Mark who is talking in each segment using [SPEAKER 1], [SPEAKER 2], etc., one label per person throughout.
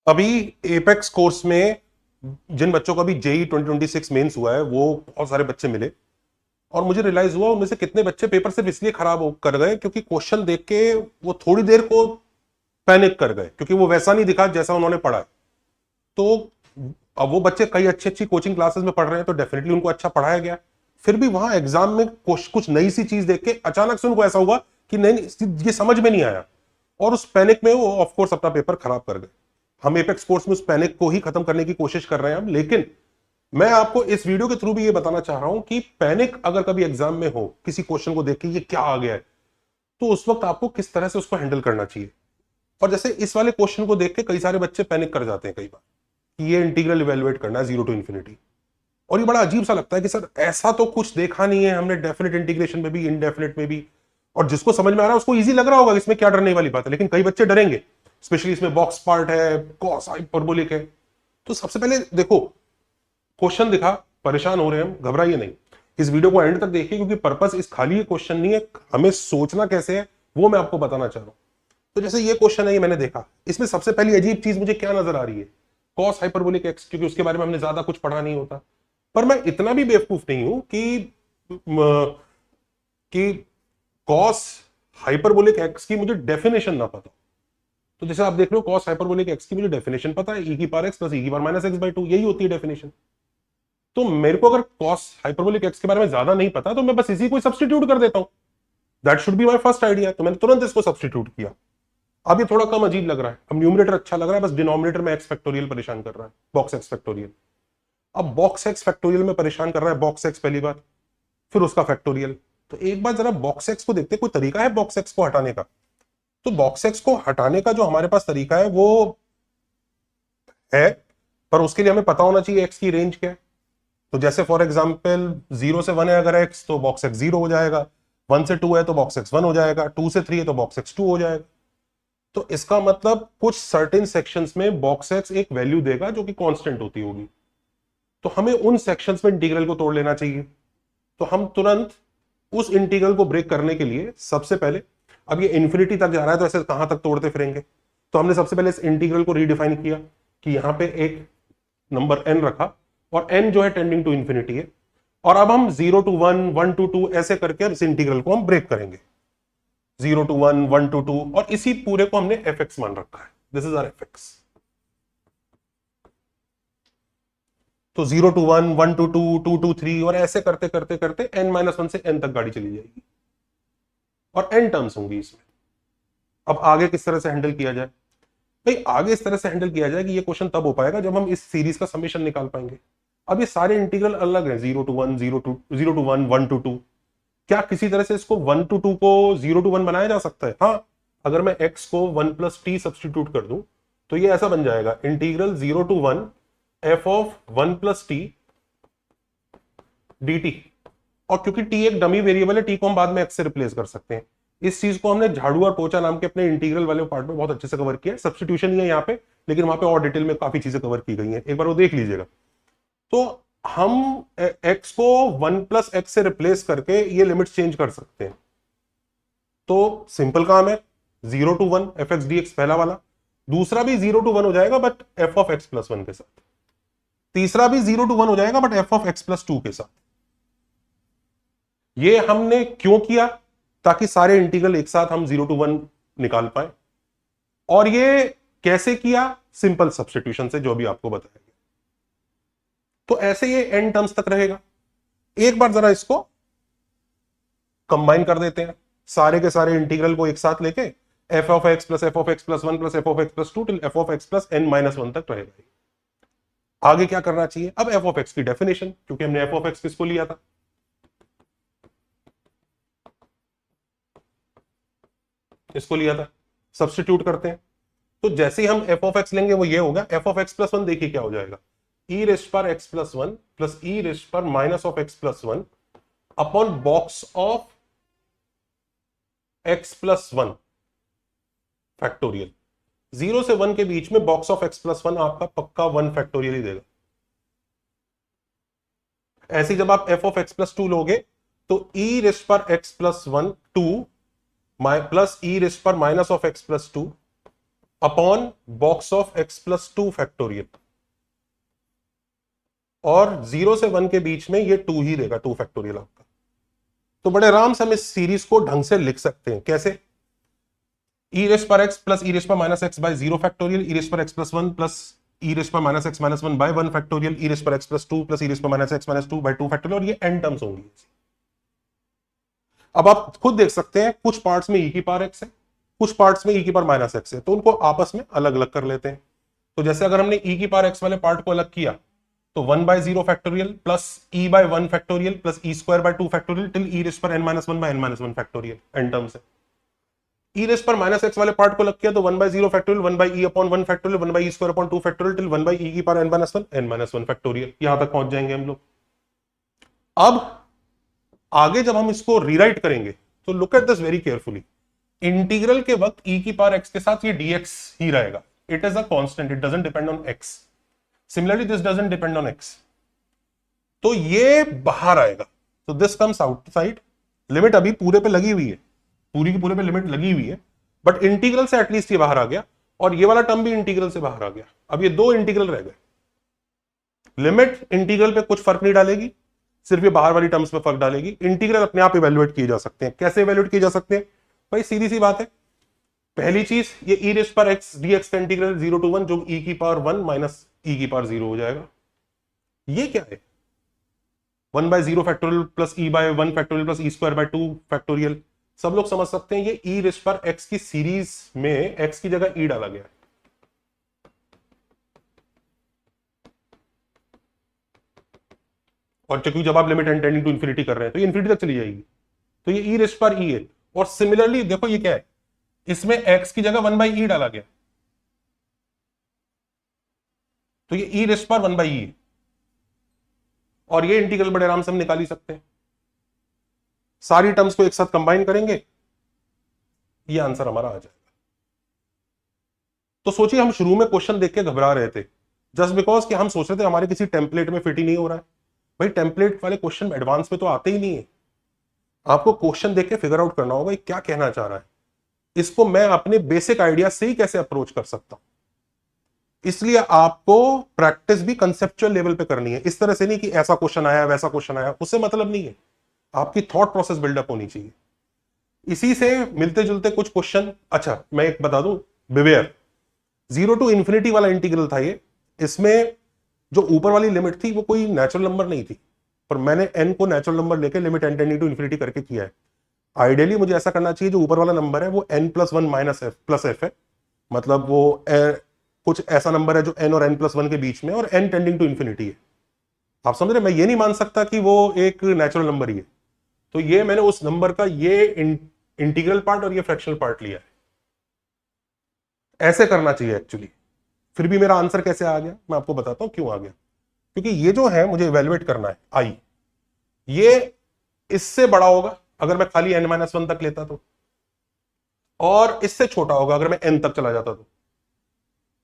[SPEAKER 1] अभी apex course में जिन बच्चों का भी जेई 2026 मेंस हुआ है वो बहुत सारे बच्चे मिले और मुझे रियलाइज हुआ उनमें से कितने बच्चे पेपर सिर्फ इसलिए खराब कर गए क्योंकि क्वेश्चन देख के वो थोड़ी देर को पैनिक कर गए क्योंकि वो वैसा नहीं दिखा जैसा उन्होंने पढ़ा है। तो अब वो बच्चे कई अच्छी अच्छी कोचिंग क्लासेस में पढ़ रहे हैं तो डेफिनेटली उनको अच्छा पढ़ाया गया, फिर भी वहां एग्जाम में कुछ नई सी चीज देख के अचानक से उनको ऐसा हुआ कि नहीं ये समझ में नहीं आया और उस पैनिक में वो ऑफकोर्स अपना पेपर खराब कर गए। हम एपेक्स कोर्स में उस पैनिक को ही खत्म करने की कोशिश कर रहे हैं हम, लेकिन मैं आपको इस वीडियो के थ्रू भी ये बताना चाह रहा हूं कि पैनिक अगर कभी एग्जाम में हो किसी क्वेश्चन को देख के ये क्या आ गया है तो उस वक्त आपको किस तरह से उसको हैंडल करना चाहिए। और जैसे इस वाले क्वेश्चन को देख के कई सारे बच्चे पैनिक कर जाते हैं कई बार कि ये इंटीग्रल इवेलुएट करना है 0 to इन्फिनिटी, और ये बड़ा अजीब सा लगता है कि सर ऐसा तो कुछ देखा नहीं है हमने डेफिनेट इंटीग्रेशन में भी इनडेफिनेट में भी, और जिसको समझ में आ रहा है उसको इजी लग रहा होगा इसमें क्या डरने वाली बात है, लेकिन कई बच्चे डरेंगे स्पेशली इसमें बॉक्स पार्ट है, कॉस हाइपरबोलिक है। तो सबसे पहले देखो क्वेश्चन दिखा, परेशान हो रहे हैं हम, घबराइए नहीं, इस वीडियो को एंड तक देखिए क्योंकि पर्पस इस खाली क्वेश्चन नहीं है, हमें सोचना कैसे है वो मैं आपको बताना चाह रहा हूं। तो जैसे ये क्वेश्चन है ये मैंने देखा, इसमें सबसे पहली अजीब चीज मुझे क्या नजर आ रही है, कॉस हाइपरबोलिक एक्स, क्योंकि उसके बारे में हमने ज्यादा कुछ पढ़ा नहीं होता। पर मैं इतना भी बेवकूफ नहीं हूं कि कॉस हाइपरबोलिक एक्स की मुझे डेफिनेशन ना पता। तो जैसे आप देख रहे हो कॉस हाइपरबोलिक एक्स की मुझे डेफिनेशन पता है, ई की पावर एक्स प्लस ई की power minus x by two, यही होती है डेफिनेशन। तो मेरे को अगर कॉस हाइपरबोलिक एक्स के बारे में ज्यादा नहीं पता तो मैं बस इसी को सब्सटीट्यूट कर देता हूं, that should be my first idea. तो मैंने तुरंत इसको सब्सटीट्यूट किया। अब ये थोड़ा कम अजीब लग रहा है, अब न्यूमरेटर अच्छा लग रहा है, बस डिनोमिनेटर में एक्स फैक्टोरियल परेशान कर रहा है, बॉक्स एक्स फैक्टोरियल। अब बॉक्स एक्स फैक्टोरियल में परेशान कर रहा है बॉक्स एक्स पहली बार, फिर उसका फैक्टोरियल। तो एक बार जरा बॉक्स एक्स को देखते, कोई तरीका है बॉक्स एक्स को हटाने का? तो बॉक्स एक्स को हटाने का जो हमारे पास तरीका है वो है, पर उसके लिए हमें पता होना चाहिए एक्स की रेंज क्या है। तो जैसे फॉर एग्जाम्पल 0 से 1 है अगर एक्स तो बॉक्स एक्स 0 हो जाएगा, 1 से 2 है तो बॉक्स एक्स 1 हो जाएगा, 2 से 3 है तो बॉक्स एक्स 2 हो जाएगा। तो इसका मतलब कुछ सर्टेन सेक्शंस में बॉक्स एक्स एक वैल्यू देगा जो कि कांस्टेंट होती होगी, तो हमें उन सेक्शंस में इंटीग्रल को तोड़ लेना चाहिए। तो हम तुरंत उस इंटीग्रल को ब्रेक करने के लिए सबसे पहले, अब ये इंफिनिटी तक जा रहा है तो ऐसे कहां तक तोड़ते फिरेंगे, तो हमने सबसे पहले इस इंटीग्रल को रीडिफाइन किया कि यहां पे एक नंबर n रखा और n जो है टेंडिंग टू इंफिनिटी है, और अब हम 0 to 1, 1 to 2 ऐसे करके इस इंटीग्रल को हम ब्रेक करेंगे, 0 to 1, 1 to 2, और इसी पूरे को हमने एफ एक्स मान रखा है, this is our f x. तो 0 to 1, 1 to 2, 2 to 3 और ऐसे करते करते करते n-1 से n तक गाड़ी चली जाएगी और n टर्म्स होंगी इसमें। अब आगे किस तरह से हैंडल किया जाए? भाई आगे इस तरह से हैंडल किया जाए कि ये क्वेश्चन तब हो पाएगा जब हम इस सीरीज का समीशन निकाल पाएंगे। अब ये सारे इंटीग्रल अलग है, 0 to 1, 0 to 1, 1 to 2, क्या किसी तरह से इसको 1 to 2 को 0 to 1 बनाया जा सकता है? हाँ, अगर मैं x को 1 + t सब्सटीट्यूट कर दूं तो ये ऐसा बन जाएगा integral 0 to 1 f of 1 + t dt। और क्योंकि t एक डमी वेरिएबल है, t को हम बाद में x से रिप्लेस कर सकते हैं। इस चीज को हमने झाड़ू और पोचा नाम के अपने इंटीग्रल वाले पार्ट में बहुत अच्छे से कवर किया है, सब्सटीट्यूशन ही है यहाँ पे, लेकिन वहां पे और डिटेल में काफी चीजें कवर की गई हैं, एक बार वो देख लीजिएगा। तो हम x को 1 + x से रिप्लेस करके ये लिमिट्स चेंज कर सकते हैं। तो सिंपल काम है, 0 to 1 F x D x पहला वाला, दूसरा भी 0 to 1 हो जाएगा बट एफ ऑफ एक्स + 1 के साथ, तीसरा भी 0 to 1 हो जाएगा बट एफ ऑफ एक्स + 2 के साथ। ये हमने क्यों किया? ताकि सारे इंटीग्रल एक साथ हम 0 to 1 निकाल पाए। और ये कैसे किया? सिंपल सब्सटीट्यूशन से, जो भी आपको बताया गया। तो ऐसे ये n टर्म्स तक रहेगा। एक बार जरा इसको कंबाइन कर देते हैं, सारे के सारे इंटीग्रल को एक साथ लेके F of x plus F of x plus 1 plus F of x + 2 till F of x plus n-1 तक रहेगा। आगे क्या करना चाहिए? अब एफ ऑफ एक्स की डेफिनेशन, क्योंकि हमने एफ ऑफ एक्स किसको लिया था? इसको लिया था। सब्सटीट्यूट करते हैं, तो जैसे ही हम एफ ऑफ एक्स लेंगे वो ये होगा एफ ऑफ एक्स + 1, देखिए क्या हो जाएगा, e रेस्ट पर x + 1 प्लस e रेस्ट पर minus of x + 1 upon box of x + 1 factorial. 0 से 1 के बीच में बॉक्स ऑफ x + 1 आपका पक्का 1 फैक्टोरियल ही देगा। ऐसे जब आप f ऑफ x + 2 लोगे तो e रेस्ट पर x + 1 2 प्लस e रेस्ट पर minus of x + 2 upon box of x plus 2 factorial, और 0 से 1 के बीच में ये 2 ही रहेगा, 2 फैक्टोरियल आपका। तो बड़े आराम से हम इस सीरीज को ढंग से लिख सकते हैं। कैसे? ई रेस पर एक्स प्लस ई रेस पर minus x by 0 factorial, e raise पर x plus 1 plus e raise पर minus x minus 1 by 1 factorial, e raise पर x plus 2 plus e raise पर minus x minus 2 by 2 factorial, और ये n terms होंगी। अब आप खुद देख सकते हैं, कुछ पार्ट्स में e की पावर x है, कुछ पार्ट्स में e की पावर माइनस x है, तो उनको आपस में अलग अलग कर लेते हैं। तो जैसे अगर हमने e की पावर x वाले पार्ट को अलग किया, तो 1 by 0 factorial plus e by 1 factorial plus e square by 2 factorial till e raise पर n minus 1 by n minus 1 factorial, n terms है। e रेस पर माइनस x वाले पार्ट को अलग किया, तो 1 by 0 factorial 1 by e upon 1 factorial 1 by e square upon 2 factorial till 1 by e की power n minus 1 factorial. यहां तक पहुंच जाएंगे हम लोग। अब आगे जब हम इसको रीराइट करेंगे, तो look at this very carefully. Integral के वक्त e की पावर x के साथ ये dx ही रहेगा। It is a constant, it doesn't depend on x। Similarly this doesn't depend on x, तो ये बाहर आएगा। तो दिस कम्स आउटसाइड। लिमिट अभी पूरे पे लगी हुई है, पूरी की पूरे पे लिमिट लगी हुई है, बट इंटीग्रल से एटलीस्ट ये बाहर आ गया, और ये वाला टर्म भी इंटीग्रल से बाहर आ गया। अब ये दो इंटीग्रल रह गए। लिमिट इंटीग्रल पे कुछ फर्क नहीं डालेगी, सिर्फ ये बाहर वाली टर्म्स पे फर्क डालेगी। इंटीग्रल अपने आप इवेल्युएट किए जा सकते हैं। कैसे इवेल्युएट किए जा सकते हैं भाई? सीधी सी बात है। पहली चीज, ये e रेस पर x dx का इंटीग्रल 0 to 1, जो e की पावर 1 माइनस e की पावर 0 हो जाएगा। ये क्या है? 1 by 0 factorial plus e by 1 factorial plus e square by 2 factorial. सब लोग समझ सकते हैं ये e रेस पर x की सीरीज में x की जगह e डाला गया है। और क्योंकि जब आप लिमिट टेंडिंग टू इंफिनिटी कर रहे हैं, तो ये इंफिनिटी तक चली जाएगी। तो ये e रेस पर e है। और सिमिलरली देखो ये क्या है, इसमें x की जगह 1 बाई e डाला गया, तो ये e रेस पर 1 बाई e है। और ये इंटीग्रल बड़े आराम से हम निकाल ही सकते हैं। सारी टर्म्स को एक साथ कंबाइन करेंगे, ये आंसर हमारा आ जाएगा। तो सोचिए, हम शुरू में क्वेश्चन देख के घबरा रहे थे, जस्ट बिकॉज कि हम सोच रहे थे हमारे किसी टेम्पलेट में फिट ही नहीं हो रहा है। भाई टेम्पलेट वाले क्वेश्चन एडवांस में तो आते ही नहीं है। आपको क्वेश्चन देख के फिगर आउट करना होगा क्या कहना चाह रहा है, इसको मैं अपने बेसिक आइडिया से ही कैसे अप्रोच कर सकता हूं। इसलिए आपको प्रैक्टिस भी कंसेप्चुअल लेवल पे करनी है। इस तरह से नहीं कि ऐसा क्वेश्चन आया वैसा क्वेश्चन आया, उससे मतलब नहीं है। आपकी थॉट प्रोसेस बिल्डअप होनी चाहिए। इसी से मिलते जुलते कुछ क्वेश्चन, अच्छा मैं एक बता दूं, बिवेयर 0 टू इंफिनिटी वाला इंटीग्रल था ये। इसमें जो ऊपर वाली लिमिट थी वो कोई नेचुरल नंबर नहीं थी, पर मैंने n को नेचुरल नंबर लेके limit n tending to infinity करके किया है। आइडियली मुझे ऐसा करना चाहिए, जो ऊपर वाला नंबर है वो n plus 1 minus f plus f है, मतलब वो कुछ ऐसा नंबर है जो n और n प्लस 1 के बीच में, और n टेंडिंग टू इंफिनिटी है। आप समझ रहे? मैं ये नहीं मान सकता कि वो एक नेचुरल नंबर ही है। तो ये मैंने उस नंबर का ये इंटीग्रल पार्ट और ये फ्रैक्शनल पार्ट लिया है। ऐसे करना चाहिए एक्चुअली। फिर भी मेरा आंसर कैसे आ गया, मैं आपको बताता हूं क्यों आ गया। क्योंकि ये जो है मुझे इवेलुएट करना है आई, ये इससे बड़ा होगा अगर मैं खाली n-1 तक लेता तो, और इससे छोटा होगा अगर मैं n तक चला जाता तो।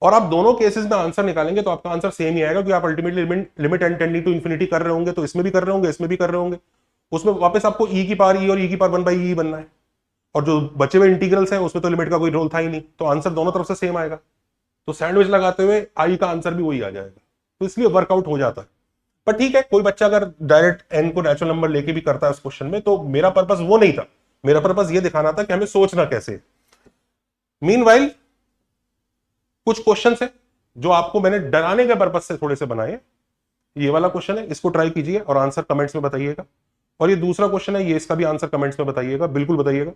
[SPEAKER 1] और आप दोनों केसेस में आंसर निकालेंगे तो आपका आंसर सेम ही आएगा, क्योंकि आप ultimately limit n tending to infinity कर रहे होंगे, तो इसमें भी कर रहे होंगे, इसमें भी कर रहे होंगे। उसमें वापस आपको e की पावर e और e की पावर 1 बाई e बनना है, और जो बचे हुए इंटीग्रल्स हैं उसमें तो लिमिट का कोई रोल था ही नहीं, तो आंसर दोनों तरफ से सेम आएगा। तो सैंडविच लगाते हुए आई का आंसर भी वही आ जाएगा, तो इसलिए वर्कआउट हो जाता है। पर ठीक है, कोई बच्चा अगर डायरेक्ट n को नेचुरल नंबर लेके भी करता है उस क्वेश्चन में, तो मेरा पर्पस वो नहीं था। मेरा पर्पस ये दिखाना था कि हमें सोचना कैसे। मीनवाइल कुछ क्वेश्चन है जो आपको मैंने डराने के पर्पस से थोड़े से बनाए। ये वाला क्वेश्चन है, इसको ट्राई कीजिए और आंसर कमेंट्स में बताइएगा। और ये दूसरा क्वेश्चन है, ये इसका भी आंसर कमेंट्स में बताइएगा, बिल्कुल बताइएगा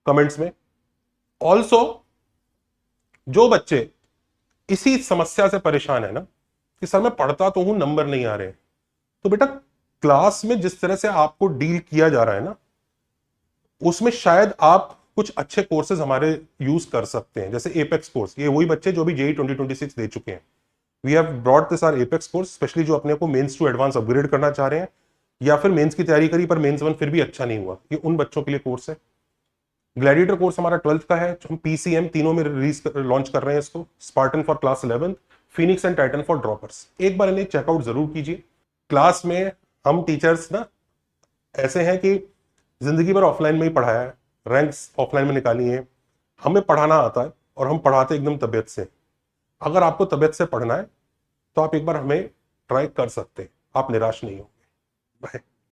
[SPEAKER 1] कमेंट्स में। ऑल्सो जो बच्चे इसी समस्या से परेशान है ना कि सर मैं पढ़ता तो हूं नंबर नहीं आ रहे, तो बेटा क्लास में जिस तरह से आपको डील किया जा रहा है ना, उसमें शायद आप कुछ अच्छे कोर्सेज हमारे यूज कर सकते हैं, जैसे एपेक्स कोर्स। ये वही बच्चे जो भी जेई 2026 दे चुके हैं, we have brought this our apex course, specially जो अपने को मेंस टू एडवांस अपग्रेड करना चाह रहे हैं, या फिर मेंस की तैयारी करी पर मेंस 1 फिर भी अच्छा नहीं हुआ, ये उन बच्चों के लिए कोर्स है। ग्लैडिएटर कोर्स हमारा 12th का है, हम पीसीएम तीनों में लॉन्च कर रहे हैं इसको। Spartan for class 11, Phoenix and Titan for droppers. एक बार इन्हें चेकआउट जरूर कीजिए। क्लास में हम टीचर्स ना ऐसे हैं कि जिंदगी भर ऑफलाइन में ही पढ़ाया है, रैंक्स ऑफलाइन में निकाली है, हमें पढ़ाना आता है, और हम पढ़ाते एकदम तबीयत से। अगर आपको तबीयत से पढ़ना है तो आप एक बार हमें ट्राई कर सकते हैं, आप निराश नहीं होंगे। बाय।